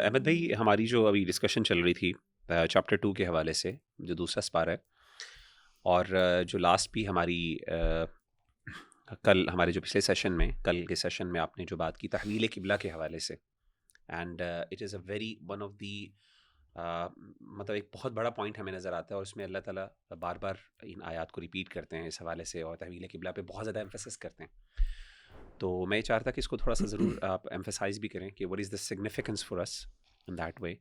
احمد بھائی، ہماری جو ابھی ڈسکشن چل رہی تھی چیپٹر 2 کے حوالے سے، جو دوسرا سپارہ ہے، اور جو لاسٹ بھی ہماری کل ہمارے جو پچھلے سیشن میں، کل کے سیشن میں آپ نے جو بات کی تحویل قبلہ کے حوالے سے، and it is a very one of the مطلب ایک بہت بڑا پوائنٹ ہمیں نظر آتا ہے، اور اس میں اللہ تعالیٰ بار بار ان آیات کو ریپیٹ کرتے ہیں اس حوالے سے، اور تحویل قبلہ پہ بہت زیادہ ایمفیسس کرتے ہیں. تو میں یہ چاہتا کہ اس کو تھوڑا سا ضرور آپ ایمفیسائز بھی کریں کہ what is the significance for us in that way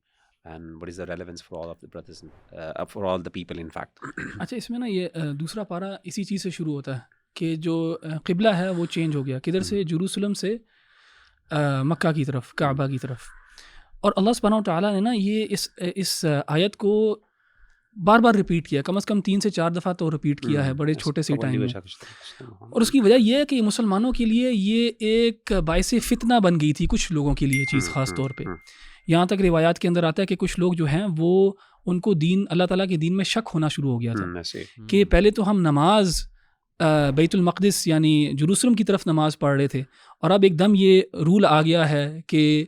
and what is the relevance for all of the brothers for all the people in fact. اچھا، اس میں نا یہ دوسرا پارہ اسی چیز سے شروع ہوتا ہے کہ جو قبلہ ہے وہ چینج ہو گیا، کدھر سے؟ جروسلم سے مکہ کی طرف، کعبہ کی طرف. اور اللہ سبحانہ وتعالیٰ نے نا یہ اس آیت کو بار بار ریپیٹ کیا، کم از کم 3 سے 4 دفعہ تو ریپیٹ کیا ہے بڑے چھوٹے سے ٹائم میں. اور اس کی وجہ یہ ہے کہ مسلمانوں کے لیے یہ ایک باعث فتنہ بن گئی تھی، کچھ لوگوں کے لیے چیز خاص طور پہ. یہاں تک روایات کے اندر آتا ہے کہ کچھ لوگ جو ہیں وہ ان کو دین، اللہ تعالیٰ کے دین میں شک ہونا شروع ہو گیا تھا کہ پہلے تو ہم نماز بیت المقدس یعنی جروسلم کی طرف نماز پڑھ رہے تھے، اور اب ایک دم یہ رول آ گیا ہے کہ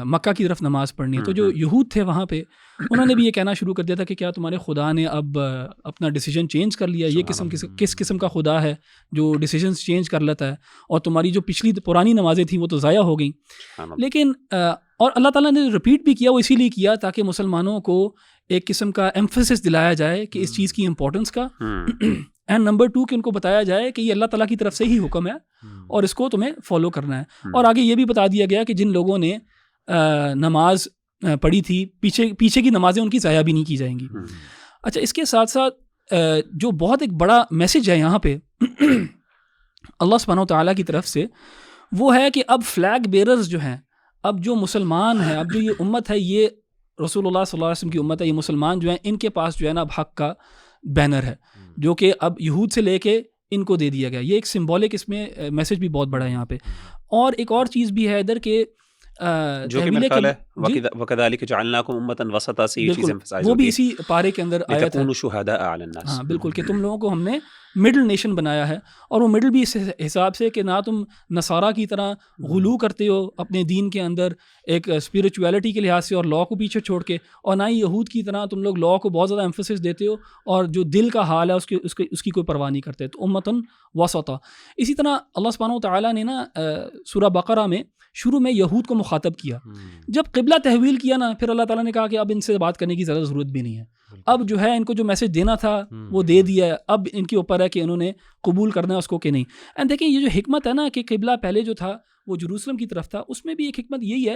مکہ کی طرف نماز پڑھنی ہے. تو جو یہود تھے وہاں پہ، انہوں نے بھی یہ کہنا شروع کر دیا تھا کہ کیا تمہارے خدا نے اب اپنا ڈیسیجن چینج کر لیا؟ یہ کس قسم کا خدا ہے جو ڈیسیجنز چینج کر لیتا ہے، اور تمہاری جو پرانی نمازیں تھیں وہ تو ضائع ہو گئیں. لیکن اور اللہ تعالیٰ نے ریپیٹ بھی کیا، وہ اسی لیے کیا تاکہ مسلمانوں کو ایک قسم کا ایمفیسس دلایا جائے کہ اس چیز کی امپورٹنس کا، اینڈ نمبر 2 کہ ان کو بتایا جائے کہ یہ اللہ تعالیٰ کی طرف سے ہی حکم ہے اور اس کو تمہیں فالو کرنا ہے. اور آگے یہ بھی بتا دیا گیا کہ جن لوگوں نے نماز پڑھی تھی، پیچھے کی نمازیں ان کی ضائع بھی نہیں کی جائیں گی. اچھا، اس کے ساتھ ساتھ جو بہت ایک بڑا میسج ہے یہاں پہ اللہ سبحانہ وتعالیٰ کی طرف سے، وہ ہے کہ اب فلیگ بیررز جو ہیں، اب جو مسلمان ہیں، اب جو یہ امت ہے، یہ رسول اللہ صلی اللہ علیہ وسلم کی امت ہے، یہ مسلمان جو ہیں، ان کے پاس جو ہے نا اب حق کا بینر ہے، جو کہ اب یہود سے لے کے ان کو دے دیا گیا. یہ ایک سمبولک اس میں میسج بھی بہت بڑا ہے یہاں پہ. اور ایک اور چیز بھی ہے ادھر کہ جو کہ میرا خیال ہے وَكَذَلِكَ جَعَلْنَاكُمْ أُمَّةً وَسَطًا سے یہ چیز ایمفسائز وہ بھی اسی پارے کے اندر آیت ہے، لِتَكُونُوا شُهَدَاءَ عَلَى النَّاسِ. ہاں بالکل، کہ تم لوگوں کو ہم نے مڈل نیشن بنایا ہے. اور وہ مڈل بھی اس حساب سے کہ نہ تم نصارہ کی طرح غلو کرتے ہو اپنے دین کے اندر ایک اسپریچویلٹی کے لحاظ سے اور لا کو پیچھے چھوڑ کے، اور نہ ہی یہود کی طرح تم لوگ لا کو بہت زیادہ ایمفسس دیتے ہو اور جو دل کا حال ہے اس کی کوئی پرواہ نہیں کرتے. تو امتن وسطا. اسی طرح اللہ سبحانہ وتعالیٰ نے نا سورہ بقرہ میں شروع میں یہود کو مخاطب کیا. جب قبلہ تحویل کیا نا، پھر اللہ تعالیٰ نے کہا کہ اب ان سے بات کرنے کی زیادہ ضرورت بھی نہیں ہے. اب جو ہے ان کو جو میسج دینا تھا وہ دے دیا ہے، اب ان کے اوپر ہے کہ انہوں نے قبول کرنا ہے اس کو کہ نہیں. اینڈ دیکھیں یہ جو حکمت ہے نا کہ قبلہ پہلے جو تھا وہ جروسلم کی طرف تھا، اس میں بھی ایک حکمت یہی ہے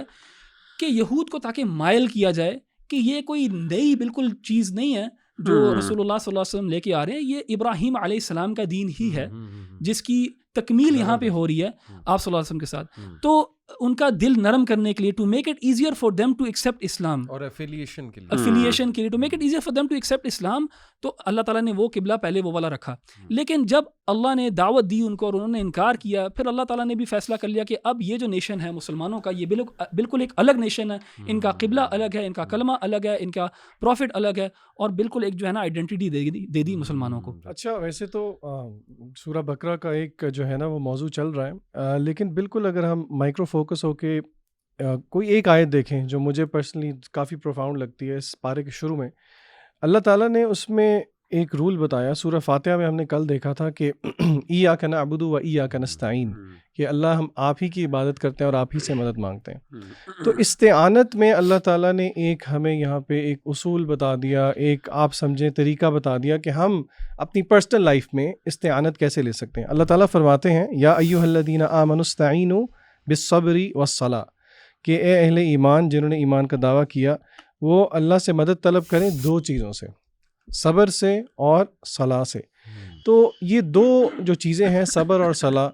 کہ یہود کو تاکہ مائل کیا جائے کہ یہ کوئی نئی بالکل چیز نہیں ہے جو رسول اللہ صلی اللہ علیہ وسلم لے کے آ رہے ہیں، یہ ابراہیم علیہ السلام کا دین ہی ہے جس کی تکمیل یہاں پہ ہو رہی ہے آپ صلی اللہ علیہ وسلم کے ساتھ. تو ان کا دل نرم کرنے کے لیے، to make it easier for them to accept Islam, اور ایفیلیشن کے لیے to make it easier for them to accept Islam, تو اللہ تعالیٰ نے وہ قبلہ پہلے وہ والا رکھا. لیکن جب اللہ نے دعوت دی ان کو اور انہوں نے انکار کیا، پھر اللہ تعالیٰ نے بھی فیصلہ کر لیا کہ اب یہ جو نیشن ہے مسلمانوں کا، یہ بالکل ایک الگ نیشن ہے. ان کا قبلہ الگ ہے، ان کا کلمہ الگ ہے، ان کا پروفٹ الگ ہے، اور بالکل ایک جو ہے نا آئیڈینٹی دے دی مسلمانوں کو. اچھا، ویسے تو سورہ بقرہ کا ایک جو ہے نا وہ موضوع چل رہا ہے، لیکن بالکل اگر ہم مائکرو فوکس ہو کے کوئی ایک آیت دیکھیں جو مجھے پرسنلی کافی پروفاؤنڈ لگتی ہے، اس پارے کے شروع میں اللہ تعالیٰ نے اس میں ایک رول بتایا. سورہ فاتحہ میں ہم نے کل دیکھا تھا کہ ایاک نعبد و ایاک نستعین، کہ اللہ ہم آپ ہی کی عبادت کرتے ہیں اور آپ ہی سے مدد مانگتے ہیں. تو استعانت میں اللہ تعالیٰ نے ایک ہمیں یہاں پہ ایک اصول بتا دیا، ایک آپ سمجھیں طریقہ بتا دیا کہ ہم اپنی پرسنل لائف میں استعانت کیسے لے سکتے ہیں. اللہ تعالیٰ فرماتے ہیں یا ایھا الذین آمنوا استعینوا بالصبر والصلاۃ، کہ اے اہل ایمان جنہوں نے ایمان کا دعویٰ کیا وہ اللہ سے مدد طلب کریں 2 چیزوں سے، صبر سے اور صلاح سے. تو یہ 2 جو چیزیں ہیں، صبر اور صلاح،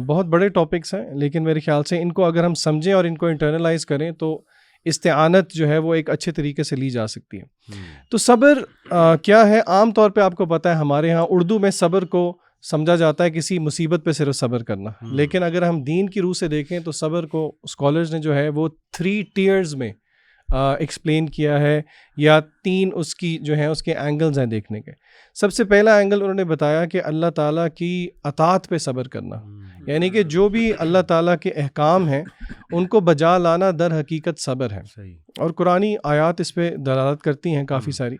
بہت بڑے ٹاپکس ہیں، لیکن میرے خیال سے ان کو اگر ہم سمجھیں اور ان کو انٹرنلائز کریں تو استعانت جو ہے وہ ایک اچھے طریقے سے لی جا سکتی ہے. تو صبر کیا ہے؟ عام طور پہ آپ کو پتہ ہے ہمارے ہاں اردو میں صبر کو سمجھا جاتا ہے کسی مصیبت پہ صرف صبر کرنا، لیکن اگر ہم دین کی روح سے دیکھیں تو صبر کو اسکالرز نے جو ہے وہ 3 ٹیئرز میں ایکسپلین کیا ہے یا 3 اس کی جو ہیں اس کے اینگلز ہیں دیکھنے کے. سب سے پہلا اینگل انہوں نے بتایا کہ اللہ تعالیٰ کی اطاعت پہ صبر کرنا, یعنی کہ جو بھی اللہ تعالیٰ کے احکام ہیں ان کو بجا لانا در حقیقت صبر ہے, اور قرآنی آیات اس پہ دلالت کرتی ہیں کافی ساری.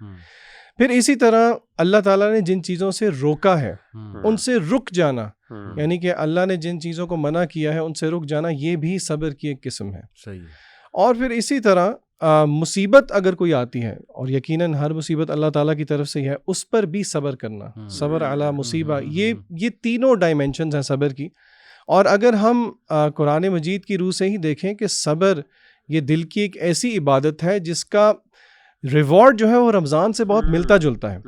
پھر اسی طرح اللہ تعالیٰ نے جن چیزوں سے روکا ہے ان سے رک جانا, یعنی کہ اللہ نے جن چیزوں کو منع کیا ہے ان سے رک جانا, یہ بھی صبر کی ایک قسم ہے. اور پھر اسی طرح مصیبت اگر کوئی آتی ہے, اور یقیناً ہر مصیبت اللہ تعالیٰ کی طرف سے ہی ہے, اس پر بھی صبر کرنا, صبر علی مصیبہ, یہ تینوں ڈائمینشنز ہیں صبر کی. اور اگر ہم قرآن مجید کی روح سے ہی دیکھیں کہ صبر یہ دل کی ایک ایسی عبادت ہے جس کا ریوارڈ جو ہے وہ رمضان سے بہت ملتا جلتا ہے.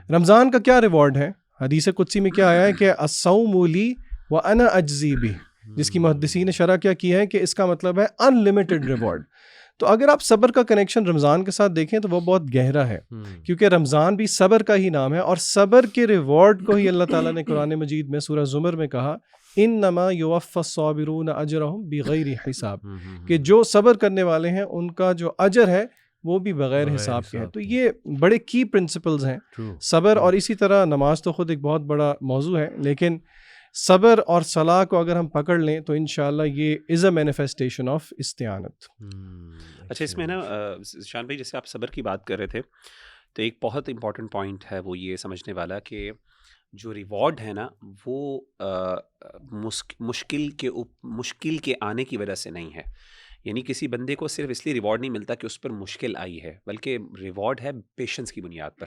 رمضان کا کیا ریوارڈ ہے؟ حدیث قدسی میں کیا آیا ہے کہ الصوم لی وانا اجزی بہ, جس کی محدثین نے شرح کیا کی ہے کہ اس کا مطلب ہے انلمیٹڈ ریوارڈ. تو اگر آپ صبر کا کنیکشن رمضان کے ساتھ دیکھیں تو وہ بہت گہرا ہے, کیونکہ رمضان بھی صبر کا ہی نام ہے, اور صبر کے ریوارڈ کو ہی اللہ تعالیٰ نے قرآن مجید میں سورہ زمر میں کہا انما یوفی الصابرون اجرہم بغیر حساب, کہ جو صبر کرنے والے ہیں ان کا جو اجر ہے وہ بھی بغیر حساب کے ہے. تو یہ بڑے کی پرنسپلز ہیں صبر. اور اسی طرح نماز تو خود ایک بہت بڑا موضوع ہے, لیکن صبر اور صلاح کو اگر ہم پکڑ لیں تو انشاءاللہ یہ از اے مینیفیسٹیشن آف استعانت. اچھا, اس میں نا شان بھائی جیسے آپ صبر کی بات کر رہے تھے تو ایک بہت امپورٹنٹ پوائنٹ ہے وہ یہ سمجھنے والا کہ جو ریوارڈ ہے نا وہ مشکل کے آنے کی وجہ سے نہیں ہے. یعنی کسی بندے کو صرف اس لیے ریوارڈ نہیں ملتا کہ اس پر مشکل آئی ہے, بلکہ ریوارڈ ہے پیشنس کی بنیاد پر.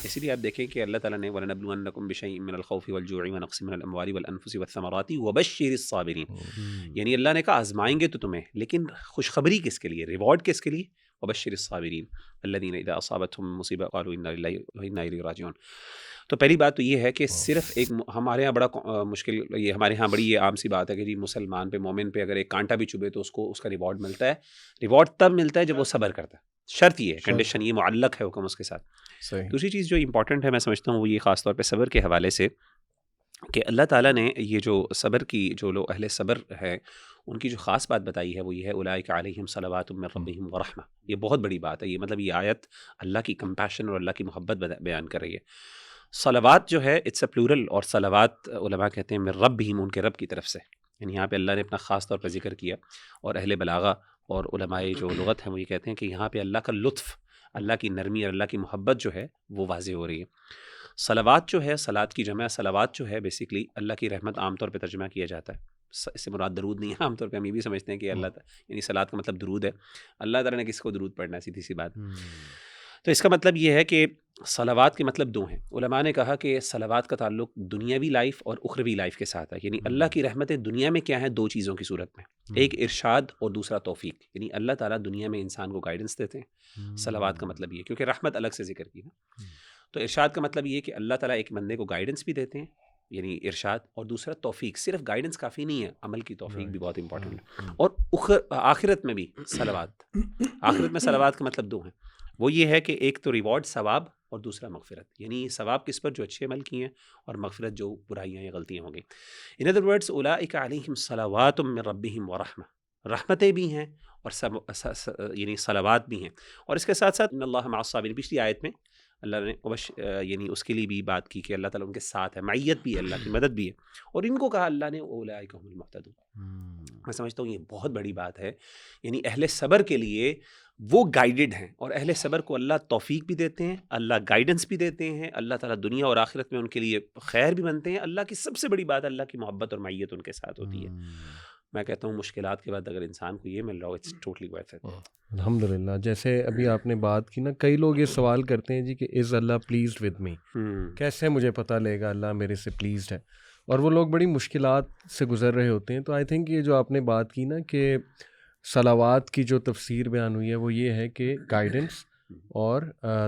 اسی لیے آپ دیکھیں کہ اللہ تعالیٰ نے وَلَنَبْلُوَنَّكُمْ بِشَيْءٍ مِّنَ الْخَوْفِ وَالْجُوعِ وَنَقْصٍ مِّنَ الْأَمْوَالِ وَالْأَنفُسِ وَالثَّمَرَاتِ وَبَشِّرِ الصَّابِرِينَ. یعنی اللہ نے کہا آزمائیں گے تو تمہیں, لیکن خوشخبری کس کے لیے, ریوارڈ کس کے لیے؟ وَبَشِّرِ الصَّابِرِينَ الَّذِينَ إِذَا أَصَابَتْهُمْ مُصِيبَةٌ قَالُوا إِنَّا لِلَّهِ وَإِنَّا إِلَيْهِ رَاجِعُونَ. تو پہلی بات تو یہ ہے کہ صرف ایک ہمارے یہاں بڑا مشکل, یہ ہمارے یہاں بڑی یہ عام سی بات ہے کہ جی مسلمان پہ مومن پہ اگر ایک کانٹا بھی چبھے تو اس کو اس کا ریوارڈ ملتا ہے. ریوارڈ تب ملتا ہے جب وہ صبر کرتا ہے, شرط یہ ہے, کنڈیشن یہ معلق ہے حکم اس کے ساتھ. دوسری چیز جو امپورٹنٹ ہے میں سمجھتا ہوں وہ یہ خاص طور پہ صبر کے حوالے سے کہ اللہ تعالیٰ نے یہ جو صبر کی جو لوگ اہل صبر ہے ان کی جو خاص بات بتائی ہے وہ یہ ہے اولئک علیہم صلوات من ربہم ورحمہ. یہ بہت بڑی بات ہے, یہ مطلب یہ آیت اللہ کی کمپیشن اور اللہ کی محبت بیان کر رہی ہے. صلوات جو ہے اٹس اے پلورل, اور صلوات علماء کہتے ہیں من ربہم, ان کے رب کی طرف سے. یعنی یہاں پہ اللہ نے اپنا خاص طور پر ذکر کیا, اور اہل بلاغہ اور علماء جو لغت ہیں وہ یہ کہتے ہیں کہ یہاں پہ اللہ کا لطف, اللہ کی نرمی اور اللہ کی محبت جو ہے وہ واضح ہو رہی ہے. صلوات جو ہے, صلات کی جمع صلوات جو ہے بیسیکلی اللہ کی رحمت عام طور پہ ترجمہ کیا جاتا ہے. اس سے مراد درود نہیں ہے. عام طور پہ ہم یہ بھی سمجھتے ہیں کہ اللہ یعنی صلات کا مطلب درود ہے. اللہ تعالیٰ نے کس کو درود پڑھنا ہے, سیدھی سی بات. تو اس کا مطلب یہ ہے کہ صلوات کے مطلب 2 ہیں. علماء نے کہا کہ صلوات کا تعلق دنیاوی لائف اور اخروی لائف کے ساتھ ہے. یعنی اللہ کی رحمتیں دنیا میں کیا ہیں, 2 چیزوں کی صورت میں, ایک ارشاد اور دوسرا توفیق. یعنی اللہ تعالیٰ دنیا میں انسان کو گائیڈنس دیتے ہیں. صلوات کا مطلب یہ, کیونکہ رحمت الگ سے ذکر کی نا, تو ارشاد کا مطلب یہ کہ اللہ تعالیٰ ایک بندے کو گائیڈنس بھی دیتے ہیں, یعنی ارشاد, اور دوسرا توفیق. صرف گائیڈنس کافی نہیں ہے, عمل کی توفیق بھی بہت امپورٹنٹ ہے. اور آخرت میں بھی صلوات, آخرت میں صلوات کا مطلب 2 ہیں. وہ یہ ہے کہ ایک تو ریوارڈ ثواب اور دوسرا مغفرت. یعنی ثواب کس پر, جو اچھے عمل کیے ہیں, اور مغفرت جو برائیاں یا غلطیاں ہو گئیں. ان ادر ورڈس اولئک علیہم صلوات من ربہم ورحمہ, رحمتیں بھی ہیں اور یعنی صلوات بھی ہیں. اور اس کے ساتھ ساتھ ان اللہ مع الصابرین, پچھلی آیت میں اللہ نے یعنی اس کے لیے بھی بات کی کہ اللہ تعالیٰ ان کے ساتھ ہے, معیت بھی ہے, اللہ کی مدد بھی ہے. اور ان کو کہا اللہ نے اولئک هم المہتدون. میں سمجھتا ہوں یہ بہت بڑی بات ہے. یعنی اہل صبر کے لیے وہ گائیڈڈ ہیں, اور اہل صبر کو اللہ توفیق بھی دیتے ہیں, اللہ گائیڈنس بھی دیتے ہیں, اللہ تعالیٰ دنیا اور آخرت میں ان کے لیے خیر بھی بنتے ہیں. اللہ کی سب سے بڑی بات اللہ کی محبت اور معیت ان کے ساتھ ہوتی ہے. میں کہتا ہوں مشکلات کے بعد اگر انسان کو یہ مل رہا ہو, اٹس ٹوٹلی ورتھ اٹ. الحمدللہ. جیسے ابھی آپ نے بات کی نا, کئی لوگ یہ سوال کرتے ہیں جی کہ از اللہ پلیزڈ ود می, کیسے مجھے پتہ لے گا اللہ میرے سے پلیزڈ ہے, اور وہ لوگ بڑی مشکلات سے گزر رہے ہوتے ہیں. تو آئی تھنک یہ جو آپ نے بات کی نا کہ صلوات کی جو تفسیر بیان ہوئی ہے وہ یہ ہے کہ گائیڈنس اور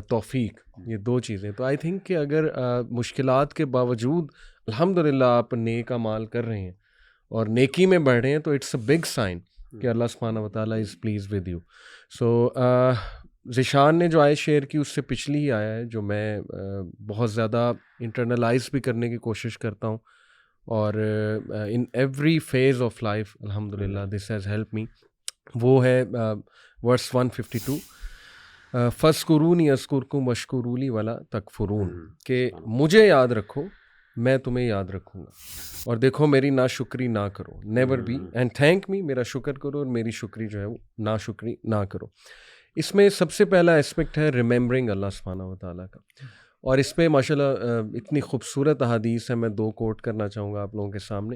توفیق, یہ 2 چیزیں. تو آئی تھنک کہ اگر مشکلات کے باوجود الحمدللہ آپ نیک اعمال کر رہے ہیں اور نیکی میں بڑھ رہے ہیں تو اٹس اے بگ سائن کہ اللہ سبحانہ و تعالیٰ از پلیز ود یو. سو ذیشان نے جو آیت شیئر کی اس سے پچھلی ہی آیا ہے جو میں بہت زیادہ انٹرنلائز بھی کرنے کی کوشش کرتا ہوں, اور in every phase of life الحمدللہ دس ہیز ہیلپ می. وہ ہے ورس 152 فَاذْكُرُونِی اذْکُرْکُم وَاشْکُرُوا لی وَلا تَکْفُرُون کہ مجھے یاد رکھو میں تمہیں یاد رکھوں گا اور دیکھو میری ناشکری نہ کرو. Never be and thank me, میرا شکر کرو اور میری شکری جو ہے وہ ناشکری نہ کرو. اس میں سب سے پہلا اسپیکٹ ہے ریممبرنگ اللہ سبحانہ و تعالیٰ کا، اور اس پہ ماشاءاللہ اتنی خوبصورت احادیث ہے. میں 2 کوٹ کرنا چاہوں گا آپ لوگوں کے سامنے.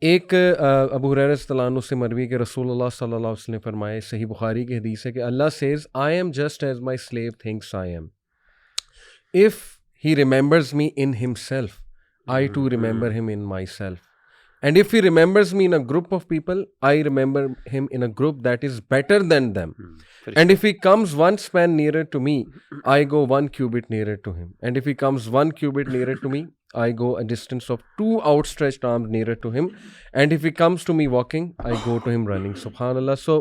ایک ابو ہریرہ رضی اللہ عنہ سے مروی کہ رسول اللہ صلی اللہ علیہ وسلم نے فرمائے، صحیح بخاری کی حدیث ہے کہ اللہ says I am just as my slave thinks I am. If he remembers me in himself I too remember him in myself. And if he remembers me in a group of people, I remember him in a group that is better than them. And if he comes 1 span nearer to me, I go 1 cubit nearer to him. And if he comes 1 cubit nearer to me, I go a distance of 2 outstretched arms nearer to him. And if he comes to me walking, I go to him running. SubhanAllah. So,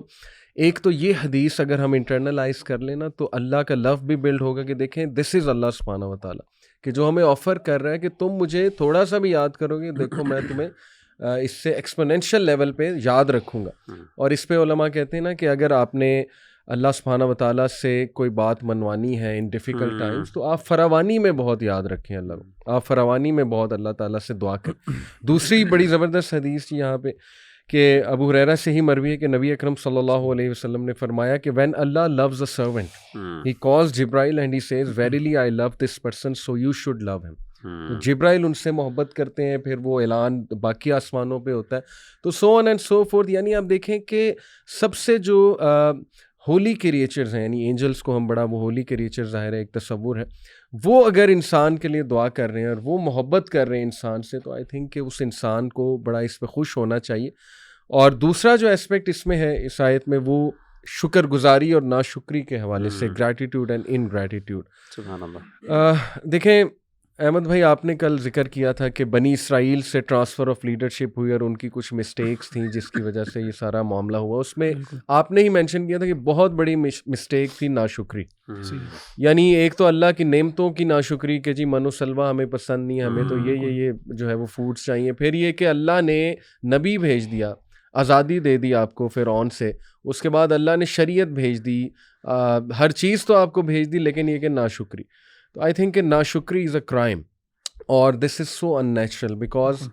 ایک تو یہ حدیث اگر ہم internalise کر لینا تو اللہ کا لو بھی بلڈ ہوگا کہ دیکھیں دس از اللہ سبحانہ و تعالیٰ کہ جو ہمیں آفر کر رہا ہے کہ تم مجھے تھوڑا سا بھی یاد کرو گے، دیکھو میں تمہیں اس سے ایکسپونینشیل لیول پہ یاد رکھوں گا. اور اس پہ علماء کہتے ہیں نا کہ اگر آپ نے اللہ سبحانہ و تعالیٰ سے کوئی بات منوانی ہے ان ڈیفیکلٹ ٹائمس تو آپ فراوانی میں بہت یاد رکھیں اللہ کو، آپ فراوانی میں بہت اللہ تعالیٰ سے دعا کریں. دوسری بڑی زبردست حدیث یہاں پہ کہ ابو ہریرہ سے ہی مروی ہے کہ نبی اکرم صلی اللہ علیہ وسلم نے فرمایا کہ when Allah loves a servant, he calls Jibreel and he says, verily I love this person, so you should love him. تو جبرائیل ان سے محبت کرتے ہیں، پھر وہ اعلان باقی آسمانوں پہ ہوتا ہے، تو so on and so forth. یعنی آپ دیکھیں کہ سب سے جو ہولی کریچرز ہیں، یعنی اینجلس کو ہم بڑا وہ ہولی کریچر ظاہر ہے ایک تصور ہے، وہ اگر انسان کے لیے دعا کر رہے ہیں اور وہ محبت کر رہے ہیں انسان سے، تو آئی تھنک کہ اس انسان کو بڑا اس پہ خوش ہونا چاہیے. اور دوسرا جو اسپیکٹ اس میں ہے اس آیت میں وہ شکر گزاری اور ناشکری کے حوالے سے، گریٹیٹیوڈ اینڈ ان گریٹیٹیوڈ. سبحان اللہ. دیکھیں احمد بھائی، آپ نے کل ذکر کیا تھا کہ بنی اسرائیل سے ٹرانسفر آف لیڈرشپ ہوئی اور ان کی کچھ مسٹیکس تھیں جس کی وجہ سے یہ سارا معاملہ ہوا. اس میں آپ نے ہی مینشن کیا تھا کہ بہت بڑی مسٹیک تھی ناشکری. یعنی ایک تو اللہ کی نعمتوں کی ناشکری کہ جی من و سلوہ ہمیں پسند نہیں، ہمیں تو یہ جو ہے وہ فوڈس چاہیے. پھر یہ کہ اللہ نے نبی بھیج دیا، آزادی دے دی آپ کو فرعون سے، اس کے بعد اللہ نے شریعت بھیج دی، ہر چیز تو آپ کو بھیج دی، لیکن یہ کہ ناشکری. تو آئی تھنک کہ ناشکری از اے کرائم اور دس از سو ان نیچرل بیکاز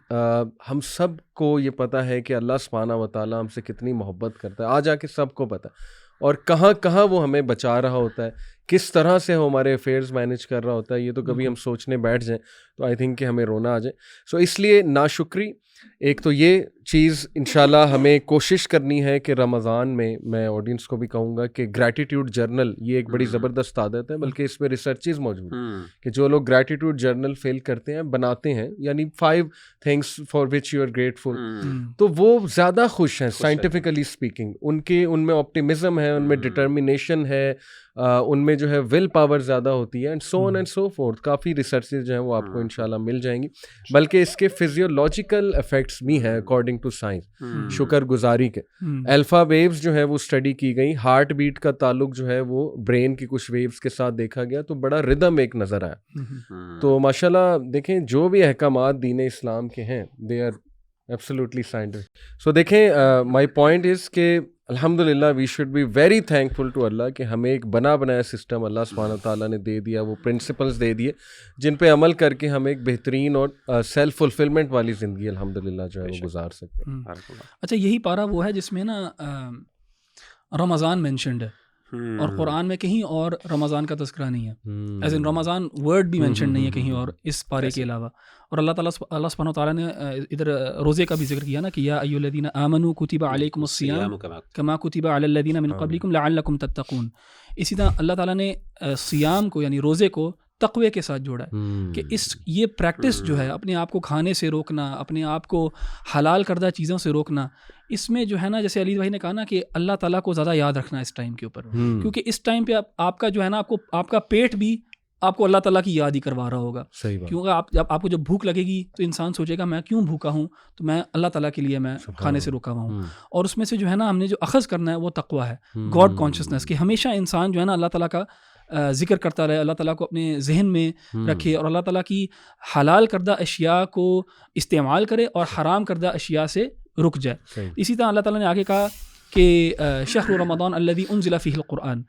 ہم سب کو یہ پتہ ہے کہ اللہ سبحانہ و تعالیٰ ہم سے کتنی محبت کرتا ہے، آ جا کے سب کو پتہ ہے، اور کہاں کہاں وہ ہمیں بچا رہا ہوتا ہے، کس طرح سے وہ ہمارے افیئرز مینیج کر رہا ہوتا ہے. یہ تو کبھی ہم سوچنے بیٹھ جائیں تو آئی تھنک کہ ہمیں رونا آ جائے. سو اس لیے ناشکری ایک تو یہ چیز انشاءاللہ ہمیں کوشش کرنی ہے کہ رمضان میں آڈینس کو بھی کہوں گا کہ گریٹیٹیوڈ جرنل یہ ایک بڑی زبردست عادت ہے، بلکہ اس میں ریسرچز موجود ہیں کہ جو لوگ گریٹیٹیوڈ جرنل فل کرتے ہیں، بناتے ہیں، یعنی 5 things for which you are grateful, تو وہ زیادہ خوش ہیں سائنٹیفکلی اسپیکنگ. ان میں آپٹیمزم ہے، ان میں ڈٹرمینیشن ہے، ان میں جو ہے ول پاور زیادہ ہوتی ہے، and so on and so forth. Coffee researches جو ہیں وہ آپ کو انشاءاللہ مل جائیں گی، بلکہ اس کے فزیولوجیکل افیکٹس بھی ہیں اکارڈنگ ٹو سائنس. شکر گزاری کے الفا ویوز جو ہے وہ اسٹڈی کی گئی، ہارٹ بیٹ کا تعلق جو ہے وہ برین کی کچھ ویوز کے ساتھ دیکھا گیا، تو بڑا ردم ایک نظر آیا. تو ماشاءاللہ دیکھیں جو بھی احکامات دین اسلام کے ہیں they are absolutely scientific. So دیکھیں مائی پوائنٹ از کہ الحمد للہ we should be very thankful to اللہ کہ ہمیں ایک بنا بنایا سسٹم اللہ سبحانہ تعالیٰ نے دے دیا، وہ پرنسپلز دے دیے جن پہ عمل کر کے ہم ایک بہترین اور سیلف فلفلمنٹ والی زندگی الحمد للہ جو ہے وہ گزار سکتے ہیں. اچھا، یہی پارہ وہ ہے جس میں نا رمضان مینشنڈ ہے، اور قرآن میں کہیں اور رمضان کا تذکرہ نہیں ہے، ایز ان رمضان ورڈ بھی مینشن نہیں ہے کہیں اور اس پارے کے علاوہ. اور اللہ سبحانہ وتعالیٰ نے ادھر روزے کا بھی ذکر کیا نا کہ یا ایھا الذین آمنوا کتب علیکم الصیام کما کتب علی الذین من قبلکم لعلکم تتقون. اسی طرح اللہ تعالیٰ نے صیام کو یعنی روزے کو تقوی کے ساتھ جوڑا ہے کہ یہ پریکٹس جو ہے اپنے آپ کو کھانے سے روکنا، اپنے آپ کو حلال کردہ چیزوں سے روکنا، اس میں جو ہے نا جیسے علی بھائی نے کہا نا کہ اللہ تعالیٰ کو زیادہ یاد رکھنا اس ٹائم کے اوپر، کیونکہ اس ٹائم پہ آپ کا جو ہے نا آپ کا پیٹ بھی آپ کو اللہ تعالیٰ کی یاد ہی کروا رہا ہوگا. کیونکہ آپ کو جب بھوک لگے گی تو انسان سوچے گا میں کیوں بھوکا ہوں، تو میں اللہ تعالیٰ کے لیے میں کھانے سے روکا ہوا ہوں. اور اس میں سے جو ہے نا ہم نے جو اخذ کرنا ہے وہ تقویٰ ہے، گاڈ کانشیسنس، کہ ہمیشہ انسان جو ہے نا اللہ تعالیٰ کا ذکر کرتا رہے، اللہ تعالیٰ کو اپنے ذہن میں رکھے اور اللہ تعالیٰ کی حلال کردہ اشیاء کو استعمال کرے اور حرام کردہ اشیاء سے رک جائے. اسی طرح اللہ تعالیٰ نے آگے کہا کہ شہر رمضان الذی انزل فیہ القرآن،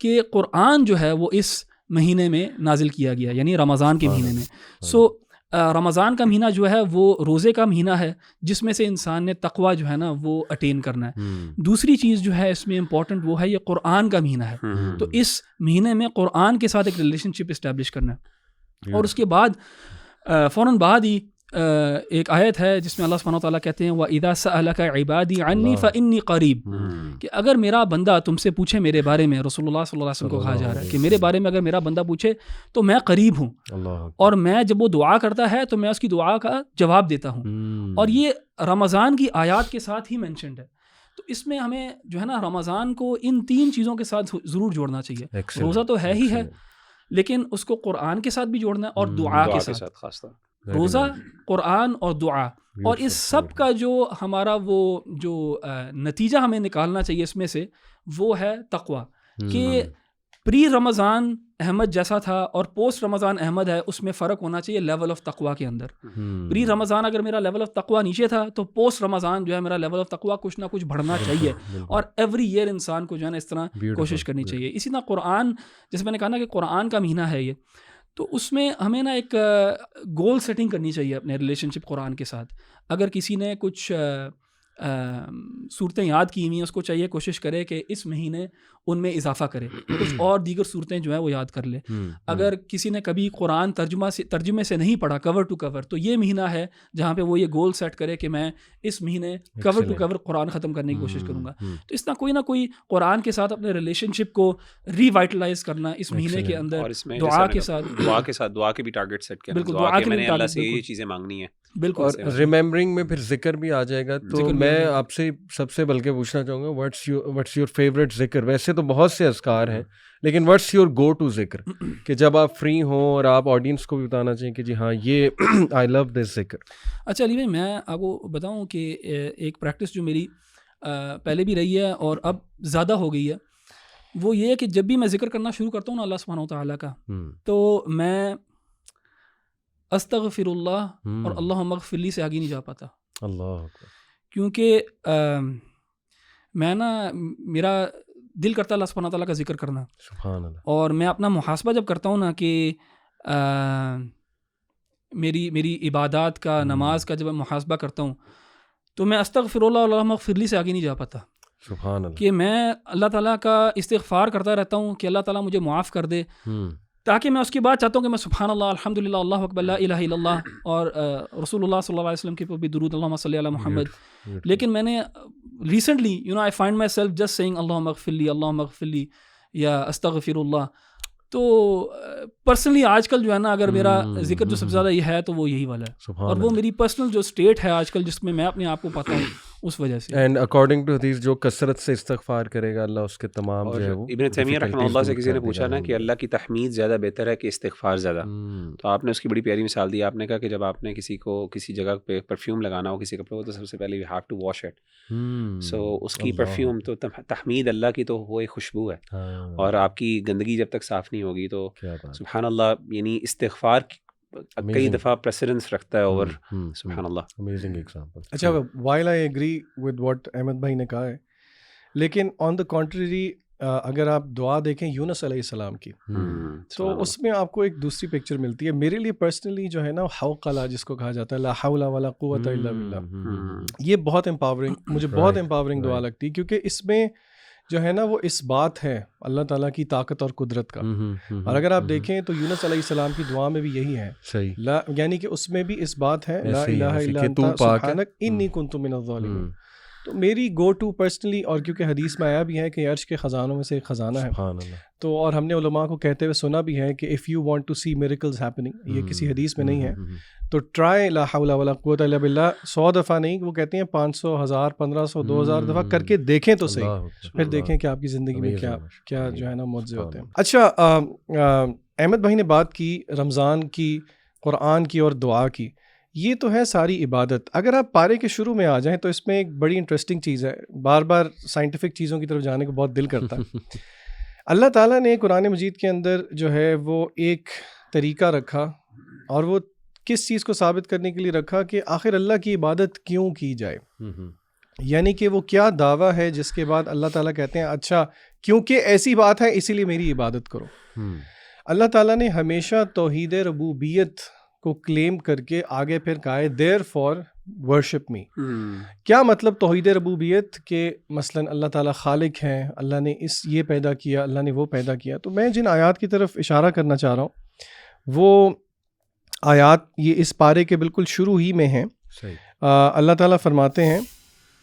کہ قرآن جو ہے وہ اس مہینے میں نازل کیا گیا، یعنی رمضان کے مہینے میں. سو رمضان کا مہینہ جو ہے وہ روزے کا مہینہ ہے جس میں سے انسان نے تقوی جو ہے نا وہ اٹین کرنا ہے. دوسری چیز جو ہے اس میں امپورٹنٹ وہ ہے یہ قرآن کا مہینہ ہے، تو اس مہینے میں قرآن کے ساتھ ایک ریلیشن شپ اسٹیبلش کرنا ہے. اور اس کے بعد فوراً بعد ہی ایک آیت ہے جس میں اللہ سبحانہ وتعالیٰ کہتے ہیں وَإِذَا سَأَلَكَ عِبَادِي عَنِّي فَإِنِّي قَرِيب، کہ اگر میرا بندہ تم سے پوچھے میرے بارے میں، رسول اللہ صلی اللہ علیہ وسلم کو کہا جا رہا ہے کہ میرے بارے میں اگر میرا بندہ پوچھے تو میں قریب ہوں، اور میں جب وہ دعا کرتا ہے تو میں اس کی دعا کا جواب دیتا ہوں. اور یہ رمضان کی آیات کے ساتھ ہی مینشنڈ ہے. تو اس میں ہمیں جو ہے نا رمضان کو ان 3 چیزوں کے ساتھ ضرور جوڑنا چاہیے. روزہ تو ہے ہی ہے، لیکن اس کو قرآن کے ساتھ بھی جوڑنا ہے اور دعا کے ساتھ. خاص طور روزہ، قرآن اور دعا. اور اس سب کا جو ہمارا وہ جو نتیجہ ہمیں نکالنا چاہیے اس میں سے وہ ہے تقوی. کہ پری رمضان احمد جیسا تھا اور پوسٹ رمضان احمد ہے، اس میں فرق ہونا چاہیے لیول آف تقوی کے اندر. پری رمضان اگر میرا لیول آف تقوی نیچے تھا تو پوسٹ رمضان جو ہے میرا لیول آف تقوی کچھ نہ کچھ بڑھنا چاہیے. اور ایوری ایئر انسان کو جو ہے نا اس طرح کوشش کرنی چاہیے. اسی طرح قرآن، جیسے میں نے کہا نا کہ قرآن کا مہینہ ہے یہ، تو اس میں ہمیں نا ایک گول سیٹنگ کرنی چاہیے اپنے ریلیشن شپ قرآن کے ساتھ. اگر کسی نے کچھ صورتیں یاد کی ہوئی ہیں، اس کو چاہیے کوشش کرے کہ اس مہینے ان میں اضافہ کرے، کچھ اور دیگر صورتیں جو ہیں وہ یاد کر لے. اگر کسی نے کبھی قرآن ترجمے سے نہیں پڑھا کور ٹو کور، تو یہ مہینہ ہے جہاں پہ وہ یہ گول سیٹ کرے کہ میں اس مہینے کور ٹو کور قرآن ختم کرنے کی کوشش کروں گا. تو اس طرح کوئی قرآن کے ساتھ اپنے ریلیشن شپ کو ری وائٹلائز کرنا اس مہینے کے اندر دعا کے ساتھ دعا کے بھی ٹارگٹ سیٹ کرنا. بالکل، دعا کے میں نے اللہ سے یہ چیزیں مانگنی ہے. بالکل. اور ریممبرنگ میں پھر ذکر بھی آ جائے گا. تو میں آپ سے سب سے بلکہ پوچھنا چاہوں گا واٹس یور فیوریٹ ذکر؟ ویسے تو بہت سے اذکار ہیں، لیکن واٹس یور گو ٹو ذکر کہ جب آپ فری ہوں اور آپ آڈینس کو بھی بتانا چاہیں کہ جی ہاں یہ آئی لو دس ذکر. اچھا علی بھائی، میں آپ کو بتاؤں کہ ایک پریکٹس جو میری پہلے بھی رہی ہے اور اب زیادہ ہو گئی ہے، وہ یہ ہے کہ جب بھی میں ذکر کرنا شروع کرتا ہوں نا اللہ سبحانہ وتعالیٰ کا، تو میں استغفر اللہ اور اللہم اغفر لی سے آگے نہیں جا پاتا. اللہ، کیونکہ میں نا میرا دل کرتا ہے اللہ سبحانہ تعالیٰ کا ذکر کرنا. سبحان اللہ. اور میں اپنا محاسبہ جب کرتا ہوں نا کہ میری عبادات کا، نماز کا جب میں محاسبہ کرتا ہوں تو میں استغفر اللہ اور اللہم اغفر لی سے آگے نہیں جا پاتا. سبحان اللہ. کہ میں اللہ تعالیٰ کا استغفار کرتا رہتا ہوں کہ اللہ تعالیٰ مجھے معاف کر دے، تاکہ میں اس کے بعد چاہتا ہوں کہ میں سبحان اللہ، الحمدللہ، اللہ اکبر، لا الہ الا اللہ، اور رسول اللہ صلی اللہ علیہ وسلم کے اوپر بھی درود، اللہم صلی علی محمد. لیکن میں نے recently I find myself just saying اللہم اغفر لی، اللہم اغفر لی یا استغفر اللہ. تو پرسنلی آج کل جو ہے نا اگر میرا ذکر جو سب سے زیادہ یہ ہے تو وہ یہی والا ہے، اور وہ میری پرسنل جو اسٹیٹ ہے آج کل جس میں اپنے آپ کو پاتا ہوں اس وجہ سے. اینڈ اکارڈنگ ٹو حدیث جو کثرت سے استغفار کرے گا اللہ اس کے تمام جو ہے وہ. ابن تیمیہ رحمہ اللہ سے کسی نے پوچھا نا کہ اللہ کی تحمید زیادہ بہتر ہے کہ استغفار زیادہ، تو آپ نے اس کی بڑی پیاری مثال دی. آپ نے کہا کہ جب آپ نے کسی کو کسی جگہ پہ پرفیوم لگانا ہو کسی کپڑے کو، تو سب سے پہلے you have to wash it. So اس کی پرفیوم تو تحمید اللہ کی تو وہ ایک خوشبو ہے، اور آپ کی گندگی جب تک صاف نہیں ہوگی تو سبحان اللہ، یعنی استغفار کئی دفعہ پریسیڈنس رکھتا ہے اوور سبحان اللہ. Amazing example. اچھا، while I agree with what احمد بھائی نے کہا ہے، لیکن آن دا کنٹریری اگر آپ دعا دیکھیں یونس علیہ السلام کی، تو اس میں آپ کو ایک دوسری پکچر ملتی ہے. میرے لیے پرسنلی جو ہے نا حوقلہ جس کو کہا جاتا ہے، لا حول ولا قوت الا باللہ، یہ بہت امپاورنگ، مجھے بہت امپاورنگ دعا لگتی ہے، کیونکہ اس میں جو ہے نا وہ اس بات ہے اللہ تعالیٰ کی طاقت اور قدرت کا. اور اگر آپ دیکھیں تو یونس علیہ السلام کی دعا میں بھی یہی ہے، یعنی کہ اس میں بھی اس بات ہے لا الہ الا انت سبحانک انی کنت من الظالمین. تو میری گو ٹو پرسنلی، اور کیونکہ حدیث میں آیا بھی ہے کہ عرش کے خزانوں میں سے ایک خزانہ ہے، تو اور ہم نے علماء کو کہتے ہوئے سنا بھی ہے کہ if you want to see miracles happening, یہ کسی حدیث میں نہیں ہے، تو ٹرائی لا حول ولا قوت الا باللہ 100 دفعہ نہیں، وہ کہتے ہیں 500، 1000، 1500، 2000 دفعہ کر کے دیکھیں تو صحیح، پھر دیکھیں کہ آپ کی زندگی میں کیا جو ہے نا معجزے ہوتے ہیں. اچھا، احمد بھائی نے بات کی رمضان کی، قرآن کی اور دعا کی، یہ تو ہے ساری عبادت. اگر آپ پارے کے شروع میں آ جائیں تو اس میں ایک بڑی انٹرسٹنگ چیز ہے، بار بار سائنٹیفک چیزوں کی طرف جانے کو بہت دل کرتا ہے. اللہ تعالیٰ نے قرآن مجید کے اندر جو ہے وہ ایک طریقہ رکھا، اور وہ کس چیز کو ثابت کرنے کے لیے رکھا کہ آخر اللہ کی عبادت کیوں کی جائے. یعنی کہ وہ کیا دعویٰ ہے جس کے بعد اللہ تعالیٰ کہتے ہیں اچھا کیونکہ ایسی بات ہے اسی لیے میری عبادت کرو. اللہ تعالیٰ نے ہمیشہ توحید ربوبیت کو کلیم کر کے آگے پھر کہا ہے دیر فار ورشپ می. کیا مطلب توحید ربوبیت کہ مثلا اللہ تعالیٰ خالق ہیں, اللہ نے یہ پیدا کیا, اللہ نے وہ پیدا کیا. تو میں جن آیات کی طرف اشارہ کرنا چاہ رہا ہوں وہ آیات یہ اس پارے کے بالکل شروع ہی میں ہیں. اللہ تعالیٰ فرماتے ہیں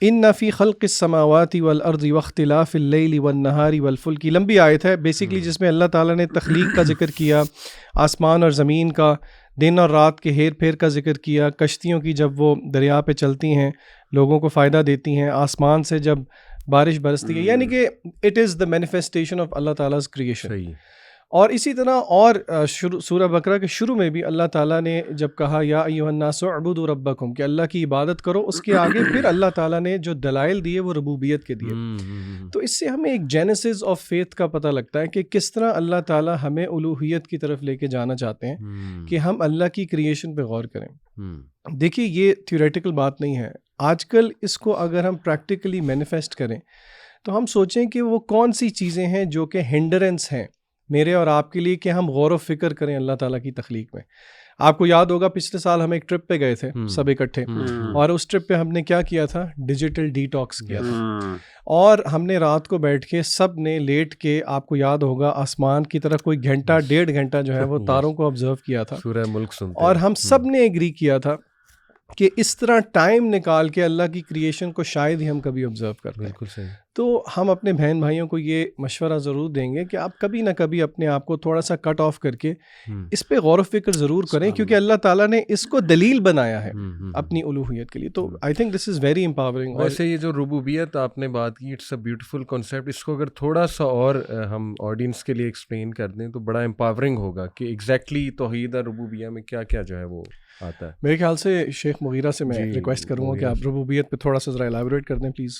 ان فی خلق السماوات والارض واختلاف اللیل والنہار والفلک. لمبی آیت ہے بیسیکلی جس میں اللہ تعالیٰ نے تخلیق کا ذکر کیا, آسمان اور زمین کا, دن اور رات کے ہیر پھیر کا ذکر کیا, کشتیوں کی جب وہ دریا پہ چلتی ہیں لوگوں کو فائدہ دیتی ہیں, آسمان سے جب بارش برستی ہے, یعنی کہ it is the manifestation of اللہ تعالیٰز کریشن. اور اسی طرح اور سورہ بقرہ کے شروع میں بھی اللہ تعالیٰ نے جب کہا یا ایھا الناس اعبدوا ربکم کہ اللہ کی عبادت کرو, اس کے آگے پھر اللہ تعالیٰ نے جو دلائل دیے وہ ربوبیت کے دیے. تو اس سے ہمیں ایک جینیسس آف فیتھ کا پتہ لگتا ہے کہ کس طرح اللہ تعالیٰ ہمیں الوہیت کی طرف لے کے جانا چاہتے ہیں کہ ہم اللہ کی کریشن پہ غور کریں. دیکھیے یہ تھیوریٹیکل بات نہیں ہے. آج کل اس کو اگر ہم پریکٹیکلی مینیفیسٹ کریں تو ہم سوچیں کہ وہ کون سی چیزیں ہیں جو کہ ہنڈرنس ہیں میرے اور آپ کے لیے کہ ہم غور و فکر کریں اللہ تعالیٰ کی تخلیق میں. آپ کو یاد ہوگا پچھلے سال ہم ایک ٹرپ پہ گئے تھے سب اکٹھے, اور اس ٹرپ پہ ہم نے کیا کیا تھا, ڈیجیٹل ڈی ٹاکس کیا تھا. اور ہم نے رات کو بیٹھ کے سب نے لیٹ کے, آپ کو یاد ہوگا آسمان کی طرف کوئی گھنٹہ 1.5 گھنٹہ جو ہے وہ تاروں کو آبزرو کیا تھا, سورہ ملک سنتے, اور ہم سب نے ایگری کیا تھا کہ اس طرح ٹائم نکال کے اللہ کی کریشن کو شاید ہی ہم کبھی آبزرو کرتے ہیں. بالکل صحیح. تو ہم اپنے بہن بھائیوں کو یہ مشورہ ضرور دیں گے کہ آپ کبھی نہ کبھی اپنے آپ کو تھوڑا سا کٹ آف کر کے اس پہ غور و فکر ضرور کریں, کیونکہ اللہ تعالیٰ نے اس کو دلیل بنایا ہے اپنی الوہیت کے لیے. تو I think this is very empowering. ویسے یہ جو ربوبیت آپ نے بات کی, اٹس اے بیوٹیفل کانسیپٹ. اس کو اگر تھوڑا سا اور ہم آڈینس کے لیے ایکسپلین کر دیں تو بڑا امپاورنگ ہوگا کہ ایگزیکٹلی توحید ربوبیہ میں کیا کیا جو ہے وہ آتا ہے. میرے خیال سے شیخ مغیرہ سے میں ریکویسٹ کروں گا کہ آپ ربوبیت پہ تھوڑا سا ذرا ایلیبوریٹ کر دیں پلیز.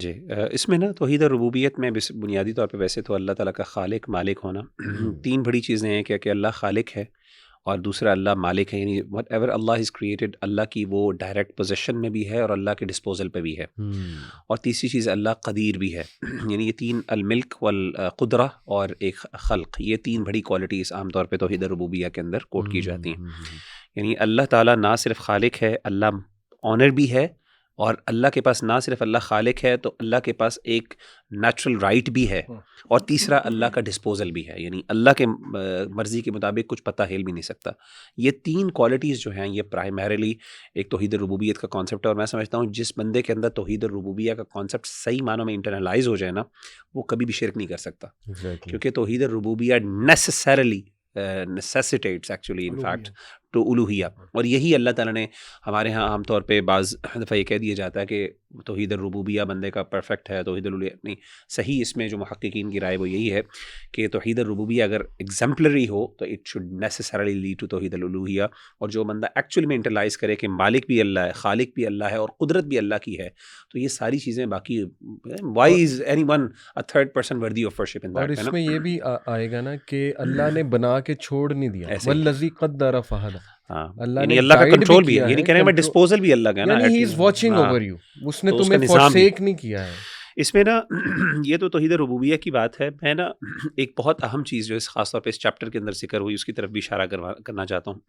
جی, اس میں نا توحید ربوبیت میں بنیادی طور پہ ویسے تو اللہ تعالیٰ کا خالق مالک ہونا, 3 بڑی چیزیں ہیں کہ اللہ خالق ہے اور دوسرا اللہ مالک ہے, یعنی وٹ ایور اللہ از کریٹڈ اللہ کی وہ ڈائریکٹ پوزیشن میں بھی ہے اور اللہ کے ڈسپوزل پہ بھی ہے, اور تیسری چیز اللہ قدیر بھی ہے. یعنی یہ 3 الملک والقدرہ اور ایک خلق, یہ 3 بڑی کوالٹیز عام طور پہ توحید ربوبیہ کے اندر کوٹ کی جاتی ہیں. یعنی اللہ تعالیٰ نہ صرف خالق ہے, اللہ آنر بھی ہے, اور اللہ کے پاس نہ صرف اللہ خالق ہے تو اللہ کے پاس ایک نیچرل رائٹ بھی ہے, اور تیسرا اللہ کا ڈسپوزل بھی ہے, یعنی اللہ کے مرضی کے مطابق کچھ پتہ ہل بھی نہیں سکتا. یہ 3 کوالٹیز جو ہیں یہ پرائمریلی ایک توحید ربوبیت کا کانسیپٹ ہے, اور میں سمجھتا ہوں جس بندے کے اندر توحید ربوبیہ کا کانسیپٹ صحیح معنوں میں انٹرنلائز ہو جائے نا, وہ کبھی بھی شرک نہیں کر سکتا, کیونکہ توحید ربوبیہ نیسیسریلی necessitates actually in fact to الوہیہ. اور یہی اللہ تعالیٰ نے ہمارے ہاں عام طور پہ بعض دفعہ یہ کہہ دیا جاتا ہے کہ توحید الربوبیہ بندے کا پرفیکٹ ہے, توحید الوہیہ نہیں. صحیح اس میں جو محققین کی رائے وہ یہی ہے کہ توحید الربوبیہ اگر ایگزمپلری ہو تو it should necessarily lead to توحید الالوہیہ. اور جو بندہ ایکچولی میں انٹرلائز کرے کہ مالک بھی اللہ ہے, خالق بھی اللہ ہے, اور قدرت بھی اللہ کی ہے, تو یہ ساری چیزیں باقی why is anyone a third person worthy of worship in that. اور اس میں یہ بھی آئے گا نا کہ اللہ نے بنا کے چھوڑ نہیں دیا, والذی قدر فہدی. اللہ کا کنٹرول بھی ہے, یعنی کہنے میں ڈسپوزل بھی اللہ کا ہے نا, ہی از واچنگ اوور یو, اس نے تمہیں فورسیک نہیں کیا ہے. اس میں نا یہ تو توحید ربوبیہ کی بات ہے. میں نا ایک بہت اہم چیز جو اس خاص طور پہ اس چیپٹر کے اندر ذکر ہوئی اس کی طرف بھی اشارہ کرنا چاہتا ہوں.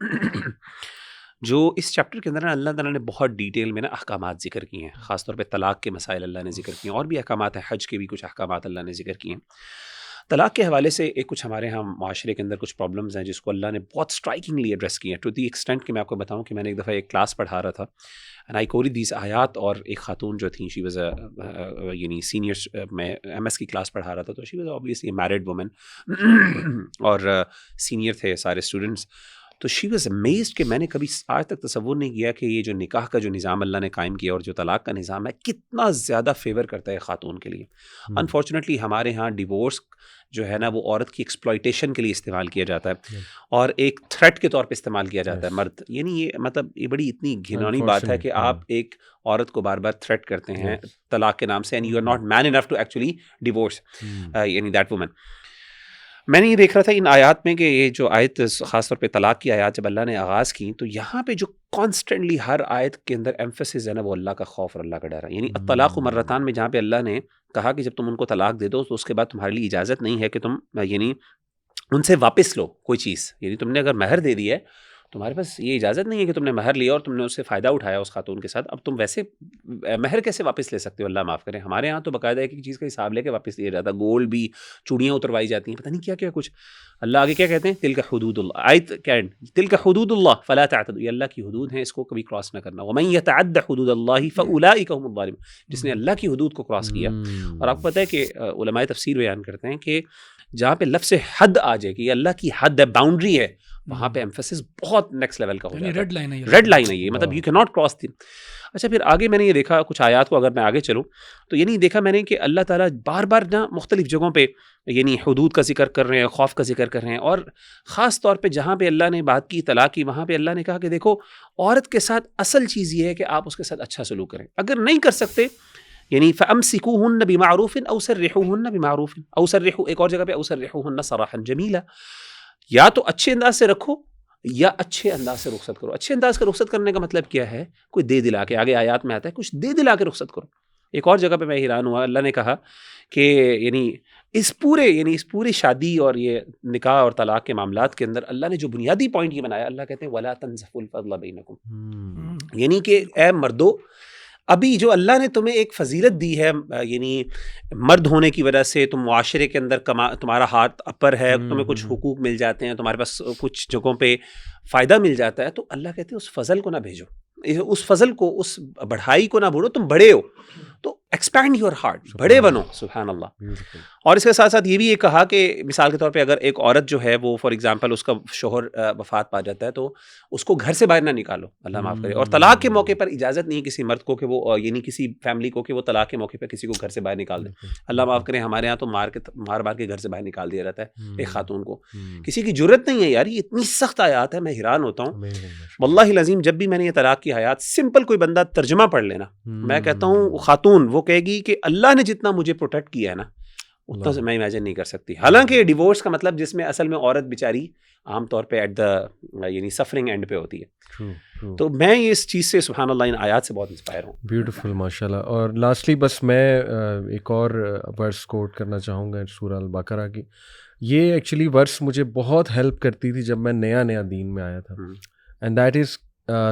جو اس چیپٹر کے اندر نا اللہ تعالیٰ نے بہت ڈیٹیل میں نا احکامات ذکر کیے ہیں, خاص طور پہ طلاق کے مسائل اللہ نے ذکر کیے ہیں, اور بھی احکامات ہیں, حج کے بھی کچھ احکامات اللہ نے ذکر کیے ہیں. طلاق کے حوالے سے کچھ ہمارے ہاں معاشرے کے اندر کچھ پرابلمز ہیں جس کو اللہ نے بہت اسٹرائکنگلی ایڈریس کیا ہے, ٹو دی ایکسٹینٹ کہ میں آپ کو بتاؤں کہ میں نے ایک دفعہ ایک کلاس پڑھا رہا تھا, اینڈ آئی کوریڈ دیز آیات, اور ایک خاتون جو تھیں شی واز یعنی سینئر, میں ایم ایس کی کلاس پڑھا رہا تھا, تو she was obviously married woman, اور سینئر تھے سارے اسٹوڈنٹس. تو شی واز امیزڈ کہ میں نے کبھی آج تک تصور نہیں کیا کہ یہ جو نکاح کا جو نظام اللہ نے قائم کیا اور جو طلاق کا نظام ہے کتنا زیادہ فیور کرتا ہے خاتون کے لیے. انفارچونیٹلی ہمارے ہاں ڈیورس جو ہے نا وہ عورت کی ایکسپلائٹیشن کے لیے استعمال کیا جاتا ہے, اور ایک تھریٹ کے طور پہ استعمال کیا جاتا ہے مرد. یعنی یہ مطلب یہ بڑی اتنی گھناؤنی بات ہے کہ آپ ایک عورت کو بار بار تھریٹ کرتے ہیں طلاق کے نام سے, and you are not man enough to actually divorce یعنی دیٹ وومن. میں نے یہ دیکھ رہا تھا ان آیات میں کہ یہ جو آیت خاص طور پہ طلاق کی آیات جب اللہ نے آغاز کی تو یہاں پہ جو کانسٹنٹلی ہر آیت کے اندر ایمفیسس ہے نا وہ اللہ کا خوف اور اللہ کا ڈر ہے. یعنی الطلاق مرتان میں جہاں پہ اللہ نے کہا کہ جب تم ان کو طلاق دے دو تو اس کے بعد تمہارے لیے اجازت نہیں ہے کہ تم یعنی ان سے واپس لو کوئی چیز. یعنی تم نے اگر مہر دے دی ہے تمہارے پاس یہ اجازت نہیں ہے کہ تم نے مہر لیا اور تم نے اس سے فائدہ اٹھایا اس خاتون کے ساتھ, اب تم ویسے مہر کیسے واپس لے سکتے ہو؟ اللہ معاف کرے, ہمارے ہاں تو باقاعدہ ایک چیز کا حساب لے کے واپس لیا جاتا ہے, گولڈ بھی, چوڑیاں اتروائی جاتی ہیں, پتہ نہیں کیا کیا کچھ. اللہ آگے کیا کہتے ہیں؟ تلک حدود اللہ, آیت کینڈ تلک حدود اللہ فلا تعتدوا, یہ اللہ کی حدود ہیں اس کو کبھی کراس نہ کرنا. ومن یتعد حدود اللہ فاولئک هم الظالمون, جس نے اللہ کی حدود کو کراس کیا. اور آپ کو پتہ ہے کہ علماء تفسیر بیان کرتے ہیں کہ جہاں پہ لفظ حد آ جائے کہ یہ اللہ کی حد ہے, باؤنڈری ہے, وہاں پہ ایمفیسس بہت نیکسٹ لیول کا ہو جاتا ہے. ریڈ لائن ہے, ریڈ لائن ہے یہ, مطلب یو کی ناٹ کراس دی. اچھا پھر آگے میں نے یہ دیکھا کچھ آیات کو, اگر میں آگے چلوں تو یعنی دیکھا میں نے کہ اللہ تعالیٰ بار بار نا مختلف جگہوں پہ یعنی حدود کا ذکر کر رہے ہیں, خوف کا ذکر کر رہے ہیں, اور خاص طور پہ جہاں پہ اللہ نے بات کی طلاق کی وہاں پہ اللہ نے کہا کہ دیکھو عورت کے ساتھ اصل چیز یہ ہے کہ آپ اس کے ساتھ اچھا سلوک کریں. اگر نہیں کر سکتے یعنی فَأَمْسِكُوهُنَّ بِمَعْرُوفٍ أَوْ سَرِّحُوهُنَّ بِمَعْرُوفٍ أَوْ سَرِّحُوا, ایک اور جگہ پہ أَوْ سَرِّحُوهُنَّ سَرَاحًا جَمِيلًا, یا تو اچھے انداز سے رکھو یا اچھے انداز سے رخصت کرو. اچھے انداز کا رخصت کرنے کا مطلب کیا ہے؟ کوئی دے دلا کے, آگے آیات میں آتا ہے کچھ دے دلا کے رخصت کرو. ایک اور جگہ پہ میں حیران ہوا, اللہ نے کہا کہ یعنی اس پوری شادی اور یہ نکاح اور طلاق کے معاملات کے اندر اللہ نے جو بنیادی پوائنٹ یہ بنایا, اللہ کہتے ہیں وَلَا تَنْزَفُوا الْفَضْلَ بَيْنَكُمْ, یعنی کہ اے مردو ابھی جو اللہ نے تمہیں ایک فضیلت دی ہے یعنی مرد ہونے کی وجہ سے تم معاشرے کے اندر تمہارا ہاتھ اپر ہے, تمہیں کچھ حقوق مل جاتے ہیں, تمہارے پاس کچھ جگہوں پہ فائدہ مل جاتا ہے, تو اللہ کہتے ہیں اس فضل کو نہ بھیجو, اس فضل کو, اس بڑھائی کو نہ بھولو. تم بڑے ہو تو ایکسپینڈ یور ہارٹ, بڑے بنو. سبحان اللہ. اور اس کے ساتھ ساتھ یہ بھی یہ کہا کہ مثال کے طور پہ اگر ایک عورت جو ہے وہ فار ایگزامپل اس کا شوہر وفات پا جاتا ہے تو اس کو گھر سے باہر نہ نکالو, اللہ معاف کرے. اور طلاق کے موقع پر اجازت نہیں کسی مرد کو کہ وہ یعنی کسی فیملی کو کہ وہ طلاق کے موقع پر کسی کو گھر سے باہر نکال دے. اللہ معاف کرے, ہمارے یہاں تو مار کے گھر سے باہر نکال دیا جاتا ہے ایک خاتون کو. کسی کی جرت نہیں ہے یار, یہ اتنی سخت آیات ہے, میں حیران ہوتا ہوں واللہ العظیم. جب بھی میں نے یہ طلاق کی آیات سمپل کوئی بندہ ترجمہ پڑھ لینا, میں کہتا ہوں خاتون وہ کہے گی کہ اللہ نے جتنا مجھے پروٹیکٹ کیا ہے نا اتنا سے میں امیجن نہیں کر سکتی. حالانکہ ڈیورس کا مطلب جس میں اصل میں عورت بیچاری عام طور پہ ایٹ دا یعنی سفرنگ اینڈ پہ ہوتی ہے. تو میں اس چیز سے سبحان اللہ ان آیات سے بہت انسپائر ہوں. بیوٹیفل ماشاء اللہ. اور لاسٹلی بس میں ایک اور ورس کوٹ کرنا چاہوں گا سورہ البقرہ کی. یہ ایکچولی ورس مجھے بہت ہیلپ کرتی تھی جب میں نیا دین میں آیا تھا, اینڈ دیٹ از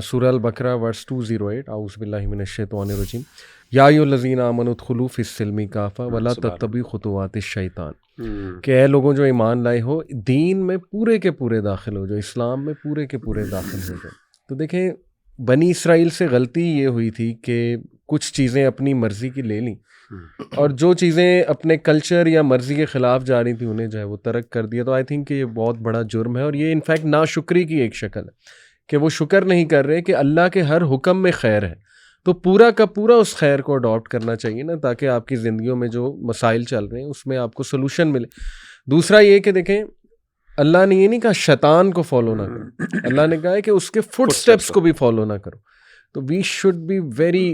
سورہ البقرہ ورس 208. اعوذ باللہ من الشیطان الرجیم. یا ایھا الذین آمنوا ادخلوا فی السلم کافہ ولا تتبعوا خطوات الشیطان, کہ اے لوگوں جو ایمان لائے ہو دین میں پورے کے پورے داخل ہو جاؤ, اسلام میں پورے کے پورے داخل ہو جاؤ. تو دیکھیں بنی اسرائیل سے غلطی یہ ہوئی تھی کہ کچھ چیزیں اپنی مرضی کی لے لیں, اور جو چیزیں اپنے کلچر یا مرضی کے خلاف جا رہی تھیں انہیں جو ہے وہ ترک کر دیا. تو آئی تھنک کہ یہ بہت بڑا جرم ہے, اور یہ انفیکٹ ناشکری کی ایک شکل ہے کہ وہ شکر نہیں کر رہے کہ اللہ کے ہر حکم میں خیر ہے. تو پورا کا پورا اس خیر کو اڈاپٹ کرنا چاہیے نا, تاکہ آپ کی زندگیوں میں جو مسائل چل رہے ہیں اس میں آپ کو سلوشن ملے. دوسرا یہ کہ دیکھیں اللہ نے یہ نہیں کہا شیطان کو فالو نہ کرو, اللہ نے کہا ہے کہ اس کے فٹ سٹیپس کو بھی فالو نہ کرو. تو we should be very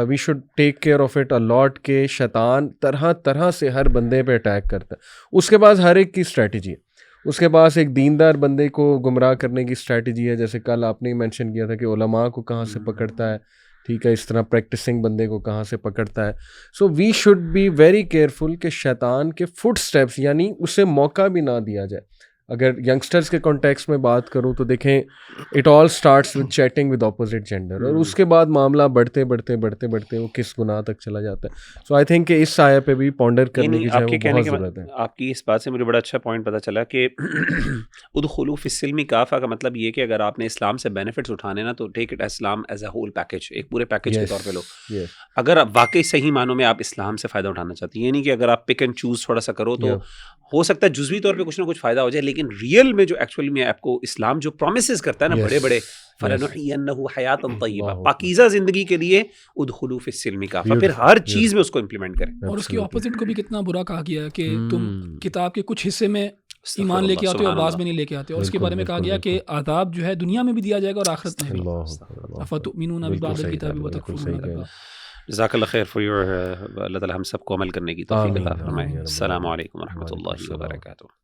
we should take care of it a lot, کہ شیطان طرح سے ہر بندے پہ اٹیک کرتا ہے. اس کے پاس ہر ایک کی اسٹریٹجی ہے, اس کے پاس ایک دیندار بندے کو گمراہ کرنے کی اسٹریٹجی ہے, جیسے کل آپ نے مینشن کیا تھا کہ علماء کو کہاں سے پکڑتا ہے, ٹھیک ہے, اس طرح پریکٹسنگ بندے کو کہاں سے پکڑتا ہے. So we should be very careful کہ شیطان کے فٹ سٹیپس یعنی اسے موقع بھی نہ دیا جائے. اگر ینگسٹرز کے کانٹیکس میں بات کروں تو دیکھیں it all starts with chatting with opposite gender, اور اس کے بعد معاملہ بڑھتے وہ کس گناہ تک چلا جاتا ہے. سو آئی تھنک کہ اس آیا پہ بھی پونڈر کرنے کی بہت ضرورت ہے. آپ کی اس بات سے مجھے بڑا اچھا پوائنٹ پتہ چلا کہ ادخلوا فی السلم کافہ کا مطلب یہ کہ اگر آپ نے اسلام سے بینیفٹس اٹھانے نا تو take it Islam as a whole package, ایک پورے پیکج کے طور پہ لو. اگر آپ واقعی صحیح معنوں میں آپ اسلام سے فائدہ اٹھانا چاہتے ہیں, یہ نہیں کہ اگر آپ پک اینڈ چوز تھوڑا سا کرو تو ہو سکتا ہے جزوی طور پہ کچھ نہ کچھ فائدہ ہو جائے, لیکن ریئل میں جو ایکچولی میں آپ کو اسلام جو پرومسز کرتا ہے نا بڑے بڑے, فَلَنُحْيِيَنَّهُ حَيَاةً طَيِّبَةً, پاکیزہ زندگی کے لیے ادخلوا فی السلم کافہ, پھر ہر چیز میں اس کو امپلیمنٹ کریں. اور اس کے اپوزٹ کو بھی کتنا برا کہا گیا ہے کہ تم کتاب کے کچھ حصے میں ایمان لے کے آتے ہو اور بعض میں نہیں لے کے آتے, اور اس کے بارے میں کہا گیا کہ عذاب جو ہے دنیا میں بھی دیا جائے گا اور آخرت میں بھی. افتؤمنون ببعض الکتاب وتکفرون ببعض. جزاک اللہ خیر فار یور, اللہ تعالی ہم سب کو عمل کرنے کی توفیق عطا فرمائے. السلام علیکم ورحمۃ اللہ وبرکاتہ.